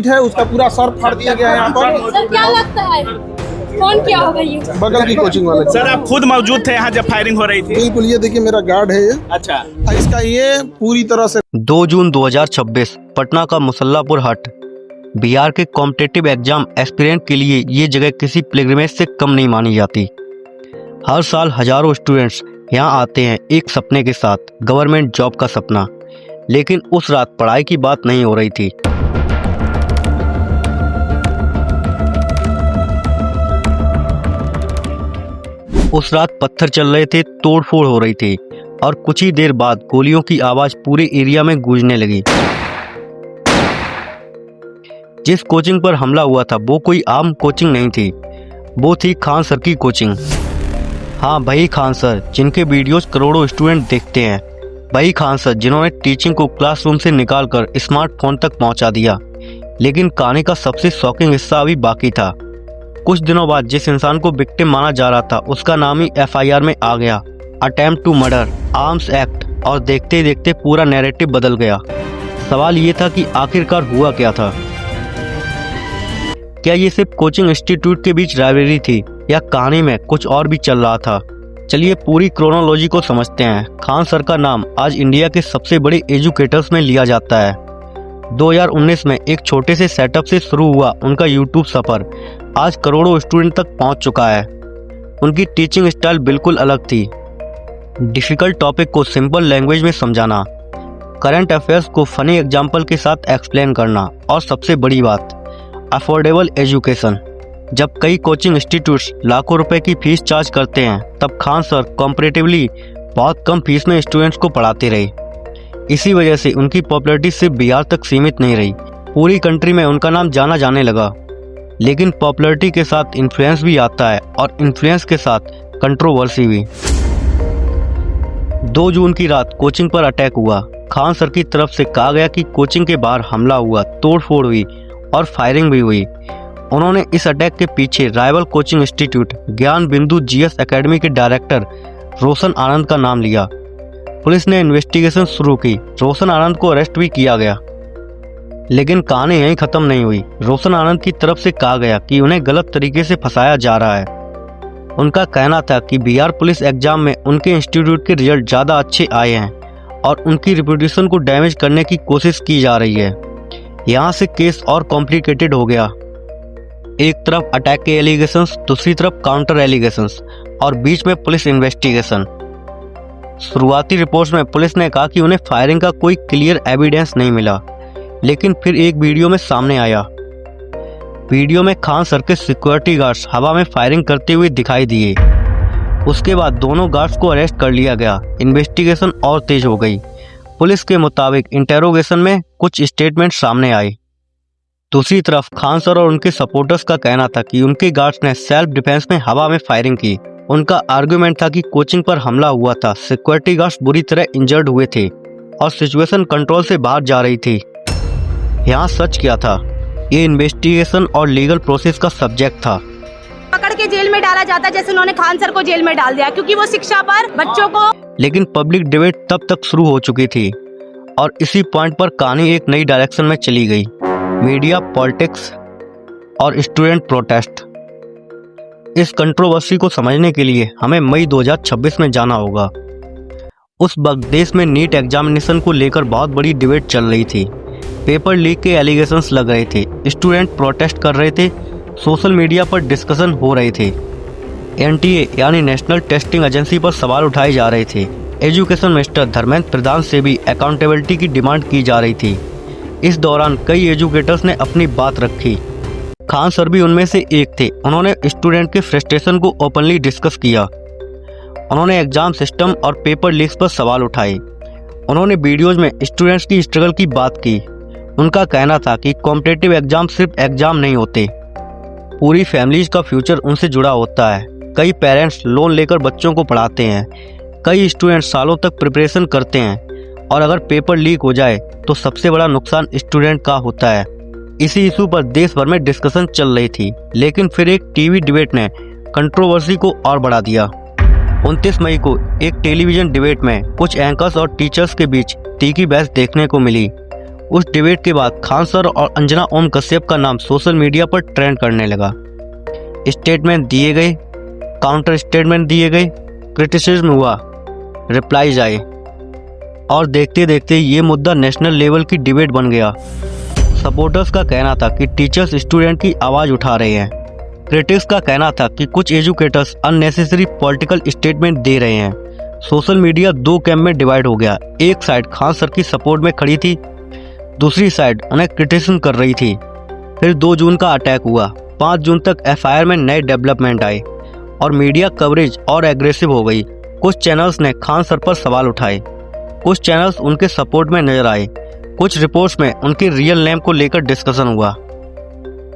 है उसका पूरा सर फाड़ दिया गया है यहाँ पर। सर क्या लगता है कौन क्या होगा ये? बगल की कोचिंग वाले। सर आप खुद मौजूद थे यहाँ जब फायरिंग हो रही थी? बिल्कुल, ये देखिए मेरा गार्ड है ये। अच्छा, इसका ये पूरी तरह से 2 जून 2026 पटना का मुसल्लापुर हाट। बिहार के कॉम्पिटिटिव एग्जाम एस्पिरेंट के लिए ये जगह किसी पिलग्रिमेज से कम नहीं मानी जाती। हर साल हजारों स्टूडेंट्स यहाँ आते हैं एक सपने के साथ, गवर्नमेंट जॉब का सपना। लेकिन उस रात पढ़ाई की बात नहीं हो रही थी। उस रात पत्थर चल रहे थे, तोड़फोड़ हो रही थी और कुछ ही देर बाद गोलियों की आवाज पूरे एरिया में गूंजने लगी। जिस कोचिंग पर हमला हुआ था वो कोई आम कोचिंग नहीं थी, वो थी खान सर की कोचिंग। हाँ, वही खान सर जिनके वीडियोस करोड़ों स्टूडेंट देखते हैं, वही खान सर जिन्होंने टीचिंग को क्लासरूम से निकालकर स्मार्टफोन तक पहुंचा दिया। लेकिन कहानी का सबसे शॉकिंग हिस्सा अभी बाकी था। कुछ दिनों बाद जिस इंसान को विक्टिम माना जा रहा था उसका नाम ही FIR में आ गया, attempt to murder, arms act, और देखते ही देखते पूरा नैरेटिव बदल गया। सवाल ये था कि आखिरकार हुआ क्या था। क्या ये सिर्फ कोचिंग इंस्टीट्यूट के बीच राइवलरी थी या कहानी में कुछ और भी चल रहा था? चलिए पूरी क्रोनोलॉजी को समझते हैं। खान सर का नाम आज इंडिया के सबसे बड़े एजुकेटर्स में लिया जाता है। 2019 में एक छोटे से सेटअप से शुरू हुआ उनका यूट्यूब सफर आज करोड़ों स्टूडेंट तक पहुंच चुका है। उनकी टीचिंग स्टाइल बिल्कुल अलग थी। डिफिकल्ट टॉपिक को सिंपल लैंग्वेज में समझाना, करंट अफेयर्स को फनी एग्जाम्पल के साथ एक्सप्लेन करना, और सबसे बड़ी बात अफोर्डेबल एजुकेशन। जब कई कोचिंग इंस्टीट्यूट्स लाखों रुपए की फीस चार्ज करते हैं, तब खान सर कंपैरेटिवली बहुत कम फीस में स्टूडेंट्स को पढ़ाते रहे। इसी वजह से उनकी पॉपुलैरिटी सिर्फ बिहार तक सीमित नहीं रही, पूरी कंट्री में उनका नाम जाना जाने लगा। लेकिन पॉपुलैरिटी के साथ इन्फ्लुएंस भी आता है और इन्फ्लुएंस के साथ कंट्रोवर्सी भी। 2 जून की रात कोचिंग पर अटैक हुआ। खान सर की तरफ से कहा गया कि कोचिंग के बाहर हमला हुआ, तोड़फोड़ हुई और फायरिंग भी हुई। उन्होंने इस अटैक के पीछे राइवल कोचिंग इंस्टीट्यूट ज्ञान बिंदु GS एकेडमी के डायरेक्टर रोशन आनंद का नाम लिया। पुलिस ने इन्वेस्टिगेशन शुरू की। रोशन आनंद को अरेस्ट भी किया गया। लेकिन कहानी यहीं खत्म नहीं हुई। रोशन आनंद की तरफ से कहा गया कि उन्हें गलत तरीके से फंसाया जा रहा है। उनका कहना था कि बिहार पुलिस एग्जाम में उनके इंस्टीट्यूट के रिजल्ट ज़्यादा अच्छे आए हैं और उनकी रिपुटेशन को डैमेज करने की कोशिश की जा रही है। यहाँ से केस और कॉम्प्लिकेटेड हो गया। एक तरफ अटैक के एलिगेशंस, दूसरी तरफ काउंटर एलिगेशंस और बीच में पुलिस इन्वेस्टिगेशन। शुरुआती रिपोर्ट्स में पुलिस ने कहा कि उन्हें फायरिंग का कोई क्लियर एविडेंस नहीं मिला, लेकिन फिर एक वीडियो में सामने आया। वीडियो में खान सर के सिक्योरिटी गार्ड्स हवा में फायरिंग करते हुए दिखाई दिए। उसके बाद दोनों गार्ड्स को अरेस्ट कर लिया गया। इन्वेस्टिगेशन और तेज हो गई। पुलिस के मुताबिक इंटेरोगेशन में कुछ स्टेटमेंट सामने आए। दूसरी तरफ खान सर और उनके सपोर्टर्स का कहना था कि उनके गार्ड्स ने सेल्फ डिफेंस में हवा में फायरिंग की। उनका आर्गुमेंट था कि कोचिंग पर हमला हुआ था, सिक्योरिटी गार्ड्स बुरी तरह इंजर्ड हुए थे और सिचुएशन कंट्रोल से बाहर जा रही थी। यहाँ सच क्या था, ये इन्वेस्टिगेशन और लीगल प्रोसेस का सब्जेक्ट था। पकड़ के जेल में डाला जाता, जैसे उन्होंने खान सर को जेल में डाल दिया क्योंकि वो शिक्षा पर बच्चों को। लेकिन पब्लिक डिबेट तब तक शुरू हो चुकी थी और इसी पॉइंट पर कहानी एक नई डायरेक्शन में चली गई। मीडिया, पॉलिटिक्स और स्टूडेंट प्रोटेस्ट। इस कंट्रोवर्सी को समझने के लिए हमें मई 2026 में जाना होगा। उस वक्त देश में नीट एग्जामिनेशन को लेकर बहुत बड़ी डिबेट चल रही थी। पेपर लीक के एलिगेशंस लग रहे थे, स्टूडेंट प्रोटेस्ट कर रहे थे, सोशल मीडिया पर डिस्कशन हो रहे थे। NTA यानी नेशनल टेस्टिंग एजेंसी पर सवाल उठाए जा रहे थे। एजुकेशन मिनिस्टर धर्मेंद्र प्रधान से भी अकाउंटेबिलिटी की डिमांड की जा रही थी। इस दौरान कई एजुकेटर्स ने अपनी बात रखी। खान सर भी उनमें से एक थे। उन्होंने स्टूडेंट के फ्रस्ट्रेशन को ओपनली डिस्कस किया। उन्होंने एग्जाम सिस्टम और पेपर लीक्स पर सवाल उठाए। उन्होंने वीडियोज में स्टूडेंट्स की स्ट्रगल की बात की। उनका कहना था कि कॉम्पिटिटिव एग्जाम सिर्फ एग्जाम नहीं होते, पूरी फैमिलीज का फ्यूचर उनसे जुड़ा होता है। कई पेरेंट्स लोन लेकर बच्चों को पढ़ाते हैं, कई स्टूडेंट्स सालों तक प्रिपरेशन करते हैं और अगर पेपर लीक हो जाए तो सबसे बड़ा नुकसान स्टूडेंट का होता है। इसी इशू पर देश भर में डिस्कशन चल रही थी। लेकिन फिर एक टीवी डिबेट ने कंट्रोवर्सी को और बढ़ा दिया। 29 मई को एक टेलीविजन डिबेट में कुछ एंकर्स और टीचर्स के बीच तीखी बहस देखने को मिली। उस डिबेट के बाद खान सर और अंजना ओम कश्यप का नाम सोशल मीडिया पर ट्रेंड करने लगा। स्टेटमेंट दिए गए, काउंटर स्टेटमेंट दिए गए, क्रिटिसिज्म हुआ, रिप्लाईज आए और देखते देखते ये मुद्दा नेशनल लेवल की डिबेट बन गया। सपोर्टर्स का कहना था कि टीचर्स स्टूडेंट की आवाज़ उठा रहे हैं। क्रिटिक्स का कहना था कि कुछ एजुकेटर्स अननेसेसरी पॉलिटिकल स्टेटमेंट दे रहे हैं। सोशल मीडिया दो कैंप में डिवाइड हो गया। एक साइड खान सर की सपोर्ट में खड़ी थी, दूसरी साइड उन्हें क्रिटिसिज्म कर रही थी। फिर 2 जून का अटैक हुआ। 5 जून तक एफआईआर में नए डेवलपमेंट आए और मीडिया कवरेज और एग्रेसिव हो गई। कुछ चैनल्स ने खान सर पर सवाल उठाए, कुछ चैनल्स उनके सपोर्ट में नजर आए। कुछ रिपोर्ट्स में उनके रियल नेम को लेकर डिस्कशन हुआ।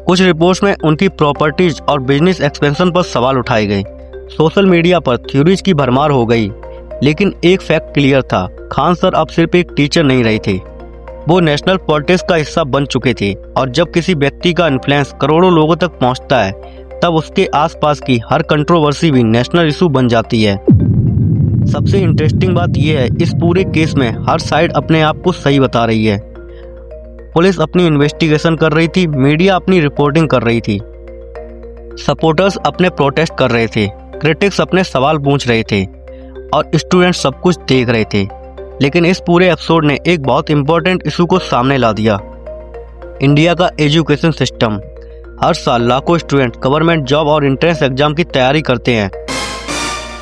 कुछ रिपोर्ट्स में उनकी प्रॉपर्टीज और बिजनेस एक्सपेंशन पर सवाल उठाए गए। सोशल मीडिया पर थ्योरीज की भरमार हो गई, लेकिन एक फैक्ट क्लियर था, खान सर अब सिर्फ एक टीचर नहीं रहे थे, वो नेशनल पॉलिटिक्स का हिस्सा बन चुके थे। और जब किसी व्यक्ति का इन्फ्लुएंस करोड़ों लोगों तक पहुंचता है, तब उसके आसपास की हर कंट्रोवर्सी भी नेशनल इशू बन जाती है। सबसे इंटरेस्टिंग बात यह है, इस पूरे केस में हर साइड अपने आप को सही बता रही है। पुलिस अपनी इन्वेस्टिगेशन कर रही थी, मीडिया अपनी रिपोर्टिंग कर रही थी, सपोर्टर्स अपने प्रोटेस्ट कर रहे थे, क्रिटिक्स अपने सवाल पूछ रहे थे और स्टूडेंट्स सब कुछ देख रहे थे। लेकिन इस पूरे एपिसोड ने एक बहुत इंपॉर्टेंट इशू को सामने ला दिया, इंडिया का एजुकेशन सिस्टम। हर साल लाखों स्टूडेंट गवर्नमेंट जॉब और एंट्रेंस एग्जाम की तैयारी करते हैं।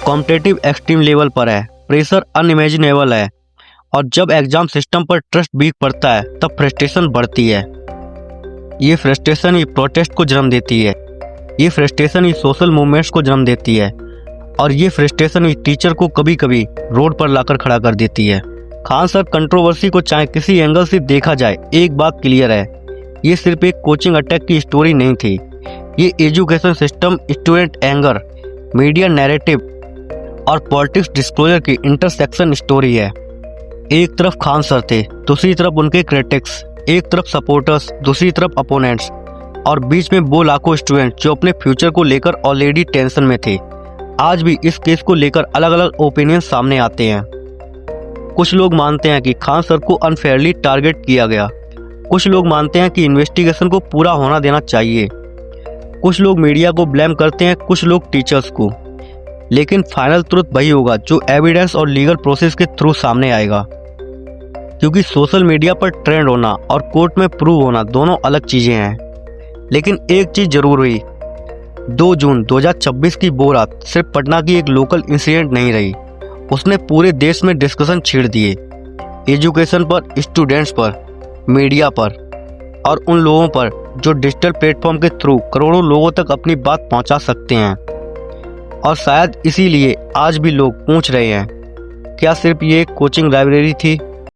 कॉम्पिटिटिव एक्सट्रीम लेवल पर है, प्रेशर अनइमेजिनेबल है और जब एग्जाम सिस्टम पर ट्रस्ट वीक पड़ता है तब फ्रस्ट्रेशन बढ़ती है। ये फ्रस्ट्रेशन ही प्रोटेस्ट को जन्म देती है, ये फ्रस्ट्रेशन ही सोशल मूवमेंट्स को जन्म देती है और ये फ्रस्ट्रेशन ही टीचर को कभी कभी रोड पर लाकर खड़ा कर देती है। खान सर कंट्रोवर्सी को चाहे किसी एंगल से देखा जाए, एक बात क्लियर है, ये सिर्फ एक कोचिंग अटैक की स्टोरी नहीं थी। ये education system, student anger, media narrative और पॉलिटिक्स डिस्क्लोजर की इंटरसेक्शन स्टोरी है। एक तरफ खान सर थे, दूसरी तरफ उनके क्रिटिक्स, एक तरफ सपोर्टर्स, दूसरी तरफ अपोनेंट्स और बीच में वो लाखों स्टूडेंट जो अपने फ्यूचर को लेकर ऑलरेडी टेंशन में थे। आज भी इस केस को लेकर अलग अलग ओपिनियन सामने आते हैं। कुछ लोग मानते हैं कि खान सर को अनफेयरली टारगेट किया गया, कुछ लोग मानते हैं कि इन्वेस्टिगेशन को पूरा होना देना चाहिए, कुछ लोग मीडिया को ब्लेम करते हैं, कुछ लोग टीचर्स को। लेकिन फाइनल ट्रुथ वही होगा जो एविडेंस और लीगल प्रोसेस के थ्रू सामने आएगा, क्योंकि सोशल मीडिया पर ट्रेंड होना और कोर्ट में प्रूव होना दोनों अलग चीजें हैं। लेकिन एक चीज जरूर हुई, 2 जून 2026 की वो रात सिर्फ पटना की एक लोकल इंसिडेंट नहीं रही, उसने पूरे देश में डिस्कशन छेड़ दिए, एजुकेशन पर, स्टूडेंट्स पर, मीडिया पर और उन लोगों पर जो डिजिटल प्लेटफॉर्म के थ्रू करोड़ों लोगों तक अपनी बात पहुंचा सकते हैं। और शायद इसीलिए आज भी लोग पूछ रहे हैं, क्या सिर्फ ये एक कोचिंग लाइब्रेरी थी